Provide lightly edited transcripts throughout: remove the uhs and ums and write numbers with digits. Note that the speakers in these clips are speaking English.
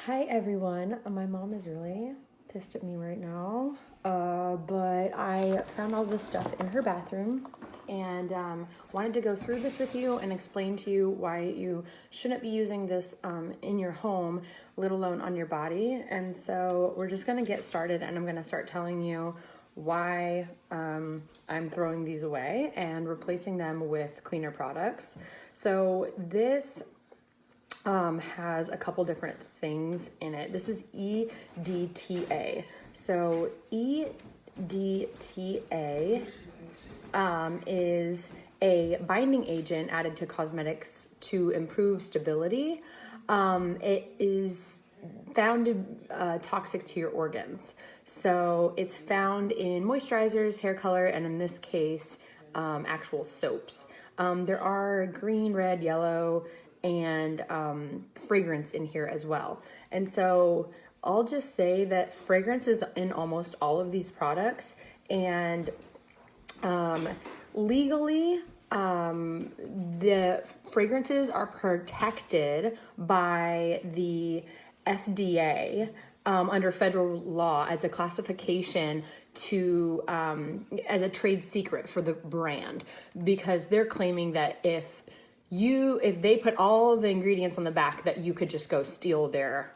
Hi everyone. My mom is really pissed at me right now, but I found all this stuff in her bathroom and wanted to go through this with you and explain to you why you shouldn't be using this in your home, let alone on your body. And so we're just going to get started, and I'm going to start telling you why I'm throwing these away and replacing them with cleaner products. So this has a couple different things in it. This is EDTA. So EDTA is a binding agent added to cosmetics to improve stability. It is found toxic to your organs. So it's found in moisturizers, hair color, and in this case, actual soaps. There are green, red, yellow, and fragrance in here as well. And so I'll just say that fragrance is in almost all of these products, and legally, the fragrances are protected by the FDA under federal law as a classification to as a trade secret for the brand, because they're claiming that if they put all the ingredients on the back, that you could just go steal their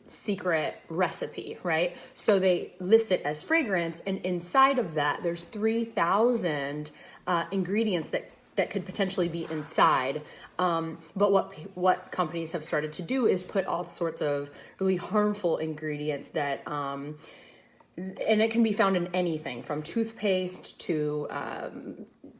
secret recipe, right? So they list it as fragrance, and inside of that, there's 3,000 ingredients that could potentially be inside. But what companies have started to do is put all sorts of really harmful ingredients that, and it can be found in anything from toothpaste to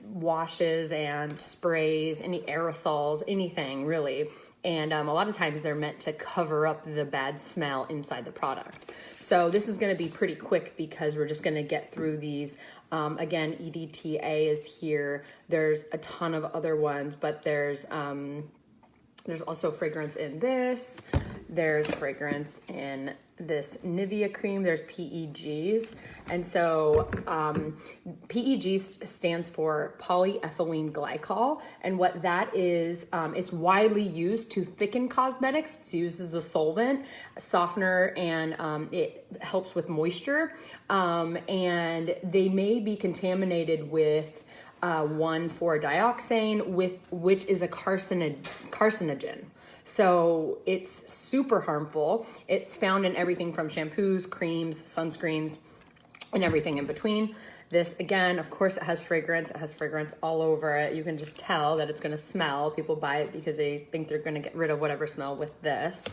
washes and sprays, any aerosols, anything really. And a lot of times they're meant to cover up the bad smell inside the product. So this is going to be pretty quick because we're just going to get through these. Again, EDTA is here. There's a ton of other ones, but there's also fragrance in this. There's fragrance in this Nivea cream. There's PEGs. And so PEG stands for polyethylene glycol. And what that is, it's widely used to thicken cosmetics. It's used as a solvent, a softener, and it helps with moisture. And they may be contaminated with 1,4-dioxane, which is a carcinogen. So it's super harmful. It's found in everything from shampoos, creams, sunscreens, and everything in between. This, again, of course, it has fragrance. It has fragrance all over it. You can just tell that it's going to smell. People buy it because they think they're going to get rid of whatever smell with this.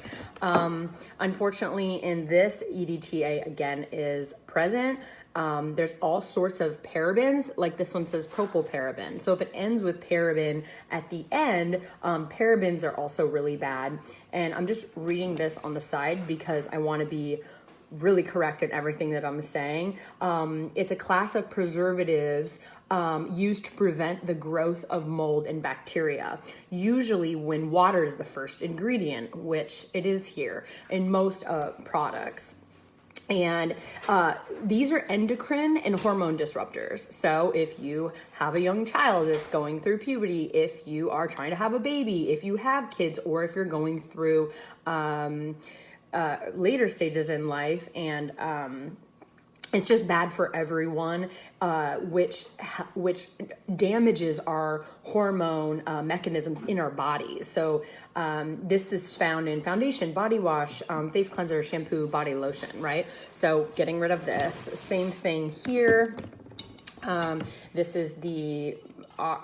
Unfortunately, in this, EDTA, again, is present. There's all sorts of parabens, like this one says propylparaben. So if it ends with paraben at the end, parabens are also really bad. And I'm just reading this on the side because I want to be really correct in everything that I'm saying. It's a class of preservatives used to prevent the growth of mold and bacteria, usually when water is the first ingredient, which it is here in most products. And these are endocrine and hormone disruptors. So if you have a young child that's going through puberty, if you are trying to have a baby, if you have kids, or if you're going through later stages in life, and it's just bad for everyone, which damages our hormone mechanisms in our bodies. So this is found in foundation, body wash, face cleanser, shampoo, body lotion, right? So getting rid of this. Same thing here. This is the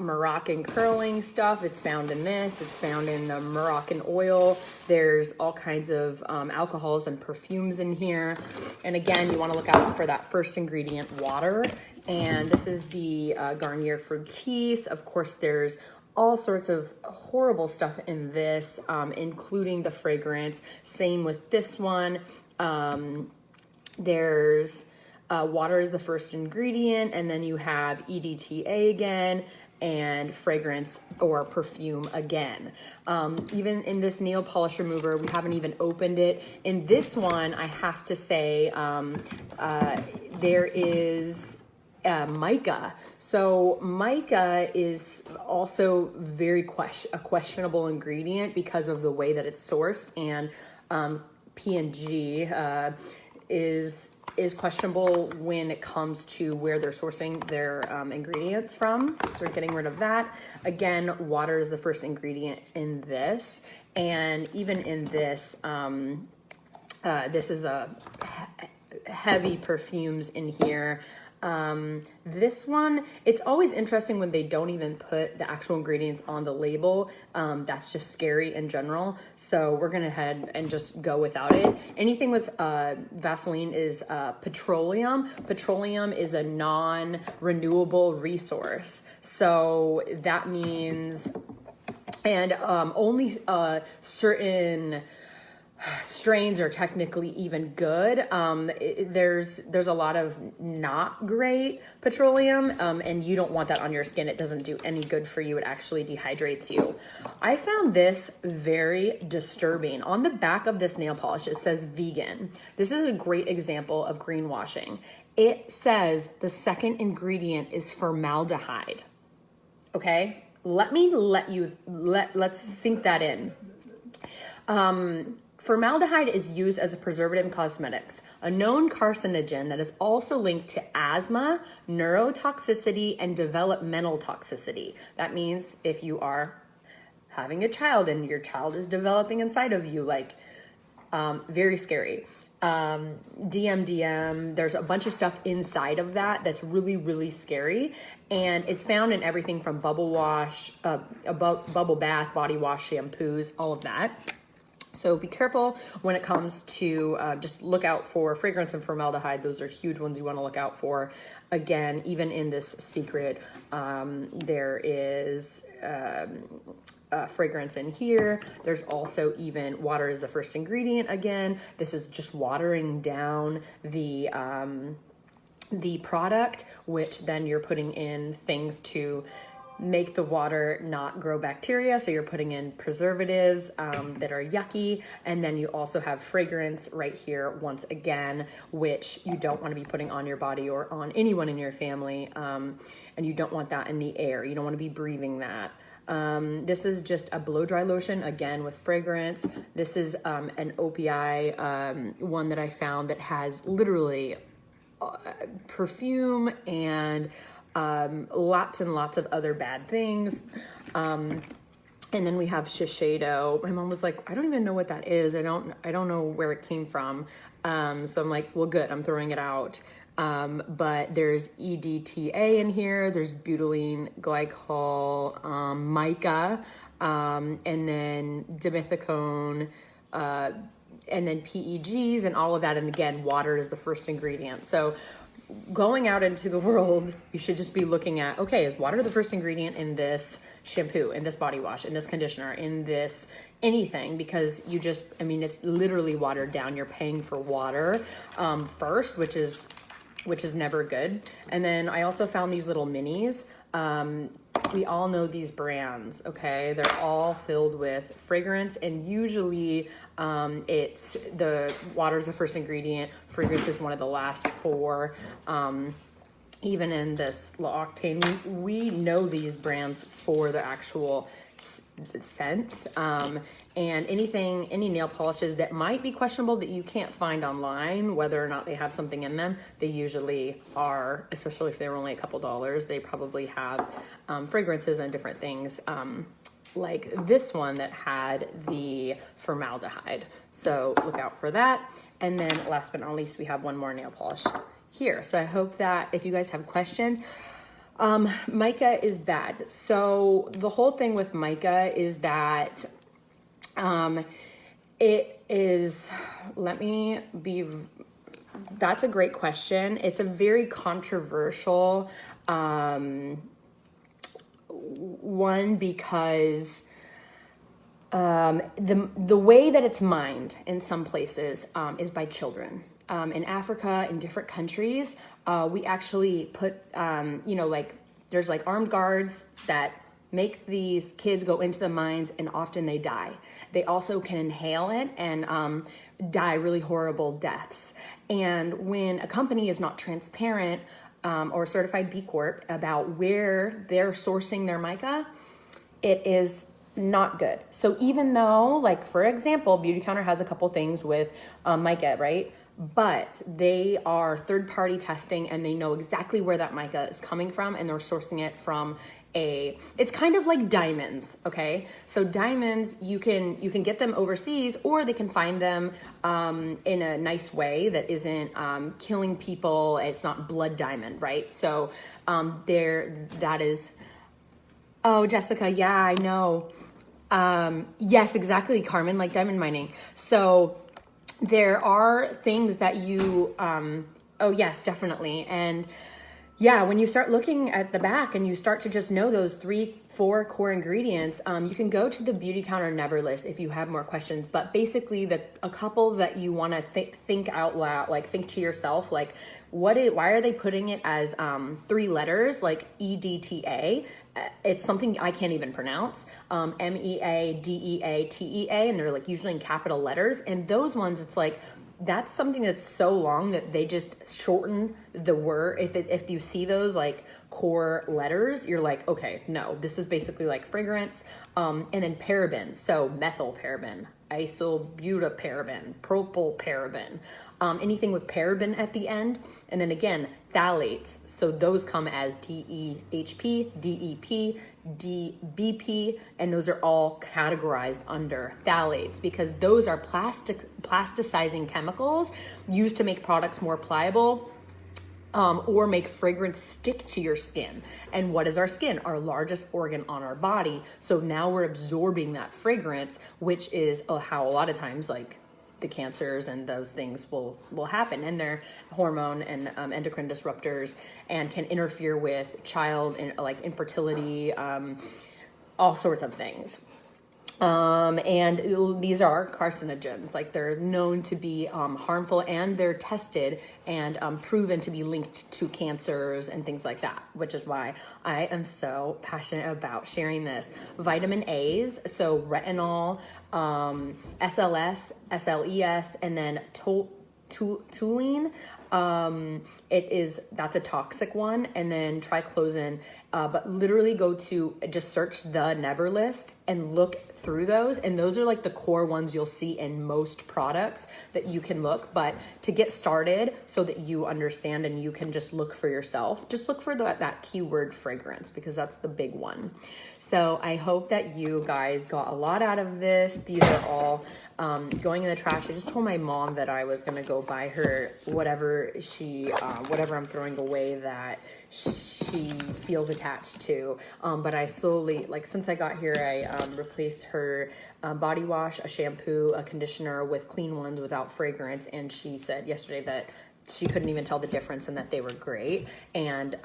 Moroccan curling stuff. It's found in this. It's found in the Moroccan oil. There's all kinds of alcohols and perfumes in here. And again, you want to look out for that first ingredient, water. And this is the Garnier Fructis. Of course, there's all sorts of horrible stuff in this, including the fragrance. Same with this one. There's water is the first ingredient, and then you have EDTA again, and fragrance or perfume again. Even in this nail polish remover, we haven't even opened it. In this one, I have to say, there is mica. So mica is also a questionable ingredient because of the way that it's sourced, and P&G is questionable when it comes to where they're sourcing their ingredients from. So we're getting rid of that. Again, water is the first ingredient in this. And even in this, this is a heavy perfumes in here. This one, it's always interesting when they don't even put the actual ingredients on the label. That's just scary in general. So we're gonna head and just go without it. Anything with Vaseline is petroleum. Petroleum is a non-renewable resource. So that means, and only certain strains are technically even good. There's a lot of not great petroleum, and you don't want that on your skin. It doesn't do any good for you. It actually dehydrates you. I found this very disturbing. On the back of this nail polish, it says vegan. This is a great example of greenwashing. It says the second ingredient is formaldehyde. Okay, let's sink that in. Formaldehyde is used as a preservative in cosmetics, a known carcinogen that is also linked to asthma, neurotoxicity, and developmental toxicity. That means if you are having a child and your child is developing inside of you, like, very scary. DMDM, there's a bunch of stuff inside of that that's really, really scary. And it's found in everything from bubble wash, bubble bath, body wash, shampoos, all of that. So be careful when it comes to just look out for fragrance and formaldehyde. Those are huge ones you want to look out for. Again, even in this secret, there is fragrance in here. There's also even water is the first ingredient. Again, this is just watering down the product, which then you're putting in things to make the water not grow bacteria. So you're putting in preservatives that are yucky. And then you also have fragrance right here, once again, which you don't want to be putting on your body or on anyone in your family. And you don't want that in the air. You don't want to be breathing that. This is just a blow dry lotion, again, with fragrance. This is an OPI one that I found that has literally perfume and lots and lots of other bad things. And then we have Shiseido. My mom was like, I don't even know what that is. I don't know where it came from. So I'm like, well, good, I'm throwing it out. But there's EDTA in here. There's butylene glycol, mica, and then dimethicone, and then PEGs and all of that. And again, water is the first ingredient. So going out into the world, you should just be looking at, okay, is water the first ingredient in this shampoo, in this body wash, in this conditioner, in this anything? Because you just, I mean, it's literally watered down. You're paying for water first, which is never good. And then I also found these little minis. We all know these brands, okay? They're all filled with fragrance, and usually it's the water's the first ingredient. Fragrance is one of the last four. Even in this L'Occitane, we know these brands for the actual scents. And any nail polishes that might be questionable that you can't find online, whether or not they have something in them, they usually are, especially if they're only a couple dollars, they probably have fragrances and different things, like this one that had the formaldehyde. So look out for that. And then last but not least, we have one more nail polish here. So I hope that if you guys have questions, mica is bad. So the whole thing with mica is that it is, that's a great question. It's a very controversial one because the way that it's mined in some places is by children. In Africa, in different countries, we actually put, like there's like armed guards that make these kids go into the mines, and often they die. They also can inhale it and die really horrible deaths. And when a company is not transparent or certified B Corp about where they're sourcing their mica, it is not good. So even though, like, for example, Beautycounter has a couple things with mica, right? But they are third-party testing, and they know exactly where that mica is coming from, and they're sourcing it from it's kind of like diamonds, okay? So diamonds, you can get them overseas, or they can find them in a nice way that isn't killing people. It's not blood diamond, right? So that is. Oh, Jessica, yeah, I know. Yes, exactly, Carmen, like diamond mining. So there are things that you, oh yes, definitely. And yeah, when you start looking at the back and you start to just know those 3-4 core ingredients, you can go to the Beautycounter Never list if you have more questions. But basically, a couple that you want to think out loud, like think to yourself, like why are they putting it as 3 letters, like EDTA? It's something I can't even pronounce. MEADEATEA, and they're like usually in capital letters. And those ones, it's like, that's something that's so long that they just shorten the word. If you see those like core letters, you're like, okay, no, this is basically like fragrance. And then parabens, so methylparaben, isobutaparaben, propylparaben, anything with paraben at the end. And then again, phthalates, so those come as DEHP, DEP, DBP, and those are all categorized under phthalates because those are plasticizing chemicals used to make products more pliable, or make fragrance stick to your skin. And what is our skin? Our largest organ on our body. So now we're absorbing that fragrance, which is how a lot of times like the cancers and those things will happen. And they're hormone and endocrine disruptors and can interfere with child and like infertility, all sorts of things. And these are carcinogens, like they're known to be harmful, and they're tested and proven to be linked to cancers and things like that, which is why I am so passionate about sharing this. Vitamin A's, so retinol, SLS, SLES, and then toluene. That's a toxic one, and then triclosan, but literally just search the Never list and look through those, and those are like the core ones you'll see in most products that you can look. But to get started so that you understand and you can just look for yourself, just look for that keyword fragrance, because that's the big one. So I hope that you guys got a lot out of this. These are all going in the trash. I just told my mom that I was gonna go buy her whatever I'm throwing away that she feels attached to. But I slowly, like since I got here, I replaced her body wash, a shampoo, a conditioner with clean ones without fragrance. And she said yesterday that she couldn't even tell the difference and that they were great. And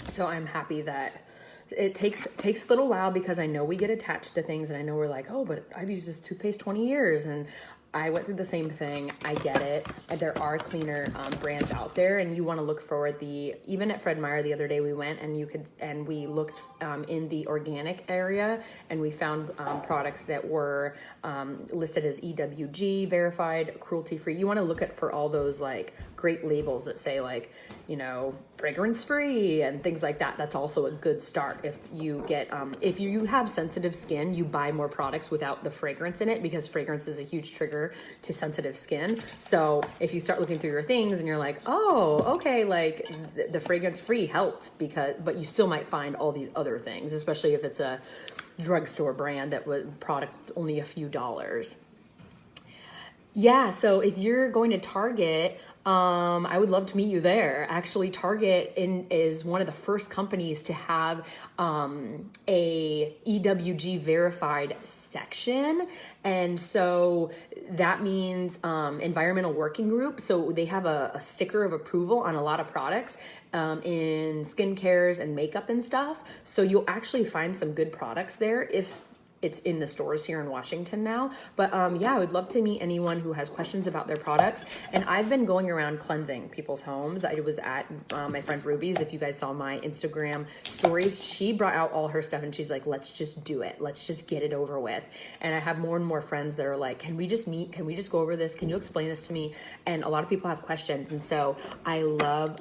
so I'm happy that it takes a little while, because I know we get attached to things, and I know we're like, oh, but I've used this toothpaste 20 years and I went through the same thing. I get it. And there are cleaner brands out there, and you want to look for even at Fred Meyer the other day we went and we looked in the organic area, and we found products that were listed as EWG verified, cruelty free. You want to look for all those like great labels that say like, fragrance free and things like that. That's also a good start. If you have sensitive skin, you buy more products without the fragrance in it, because fragrance is a huge trigger to sensitive skin. So if you start looking through your things and you're like, oh, okay, like the fragrance free helped, but you still might find all these other things, especially if it's a drugstore brand that would product only a few dollars. Yeah, so if you're going to Target, I would love to meet you there. Actually, Target is one of the first companies to have a EWG verified section. And so that means Environmental Working Group. So they have a sticker of approval on a lot of products in skincares and makeup and stuff. So you'll actually find some good products there if it's in the stores here in Washington now. But yeah, I would love to meet anyone who has questions about their products. And I've been going around cleansing people's homes. I was at my friend Ruby's. If you guys saw my Instagram stories, she brought out all her stuff and she's like, let's just do it. Let's just get it over with. And I have more and more friends that are like, can we just meet? Can we just go over this? Can you explain this to me? And a lot of people have questions. And so I love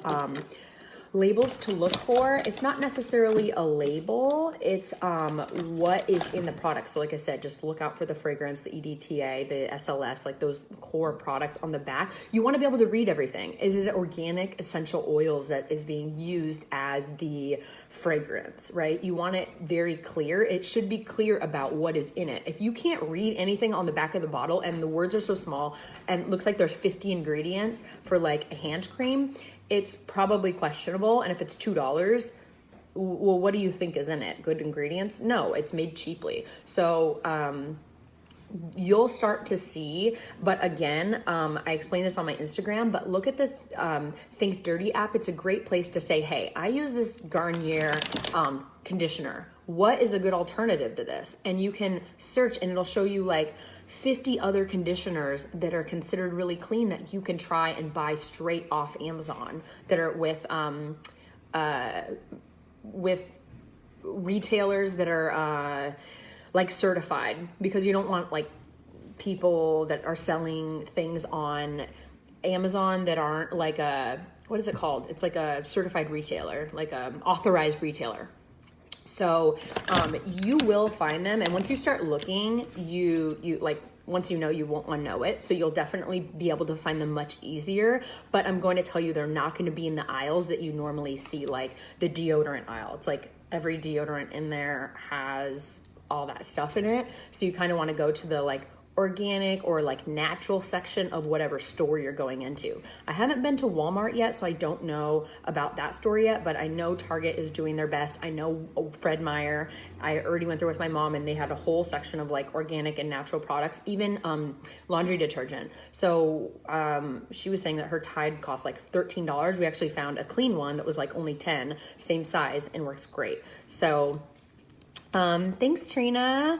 labels to look for, it's not necessarily a label, it's what is in the product. So like I said, just look out for the fragrance, the EDTA, the SLS, like those core products on the back. You want to be able to read everything. Is it organic essential oils that is being used as the fragrance, right? You want it very clear. It should be clear about what is in it. If you can't read anything on the back of the bottle and the words are so small and it looks like there's 50 ingredients for like a hand cream, it's probably questionable. And if it's $2, well, what do you think is in it? Good ingredients? No, it's made cheaply. So you'll start to see, but again, I explained this on my Instagram, but look at the Think Dirty app. It's a great place to say, hey, I use this Garnier conditioner. What is a good alternative to this? And you can search and it'll show you like 50 other conditioners that are considered really clean that you can try and buy straight off Amazon that are with retailers that are like certified, because you don't want like people that are selling things on Amazon that aren't like what is it called? It's like a certified retailer, like a authorized retailer. So you will find them, and once you start looking, you like, once you know, you won't want to know it. So you'll definitely be able to find them much easier. But I'm going to tell you, they're not going to be in the aisles that you normally see, like the deodorant aisle. It's like every deodorant in there has all that stuff in it. So you kind of want to go to the like organic or like natural section of whatever store you're going into. I haven't been to Walmart yet, so I don't know about that store yet, but I know Target is doing their best. I know Fred Meyer, I already went there with my mom and they had a whole section of like organic and natural products, even laundry detergent. So she was saying that her Tide costs like $13. We actually found a clean one that was like only 10, same size, and works great. So thanks, Trina.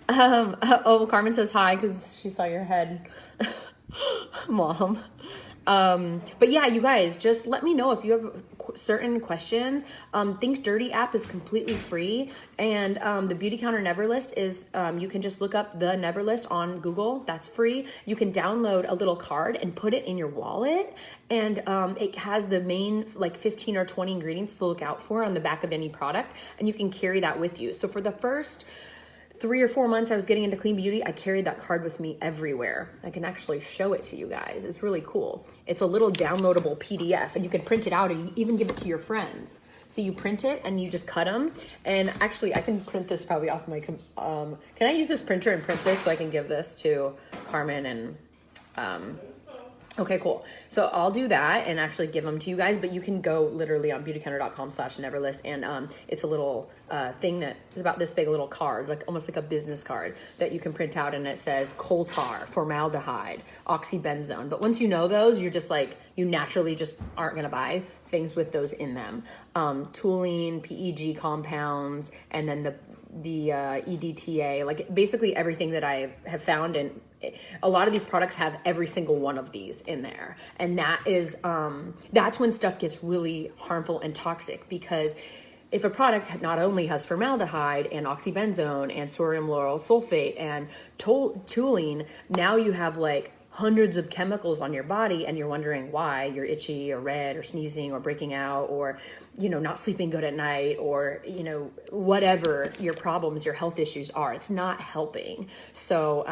Carmen says hi because she saw your head. Mom. But yeah, you guys, just let me know if you have certain questions. Think Dirty app is completely free, and the Beautycounter Neverlist is, you can just look up the Neverlist on Google. That's free. You can download a little card and put it in your wallet, and it has the main like 15 or 20 ingredients to look out for on the back of any product, and you can carry that with you. So for the first 3 or 4 months I was getting into clean beauty, I carried that card with me everywhere. I can actually show it to you guys. It's really cool. It's a little downloadable PDF, and you can print it out and even give it to your friends. So you print it and you just cut them. And actually, I can print this probably off my, can I use this printer and print this so I can give this to Carmen and, okay, cool. So I'll do that and actually give them to you guys, but you can go literally on beautycounter.com/Neverlist, and it's a little thing that is about this big, a little card, like almost like a business card that you can print out, and it says coal tar, formaldehyde, oxybenzone. But once you know those, you're just like, you naturally just aren't going to buy things with those in them. Toluene, PEG compounds, and then the EDTA, like basically everything that I have found, and a lot of these products have every single one of these in there. And that is, that's when stuff gets really harmful and toxic, because if a product not only has formaldehyde and oxybenzone and sodium lauryl sulfate and toluene, now you have like hundreds of chemicals on your body, and you're wondering why you're itchy or red or sneezing or breaking out, or, you know, not sleeping good at night, or, you know, whatever your problems, your health issues are. It's not helping. So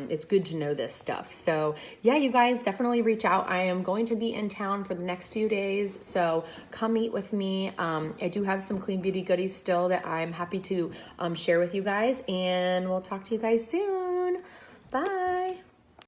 it's good to know this stuff. So yeah, you guys definitely reach out. I am going to be in town for the next few days, so come meet with me. I do have some clean beauty goodies still that I'm happy to share with you guys, and we'll talk to you guys soon.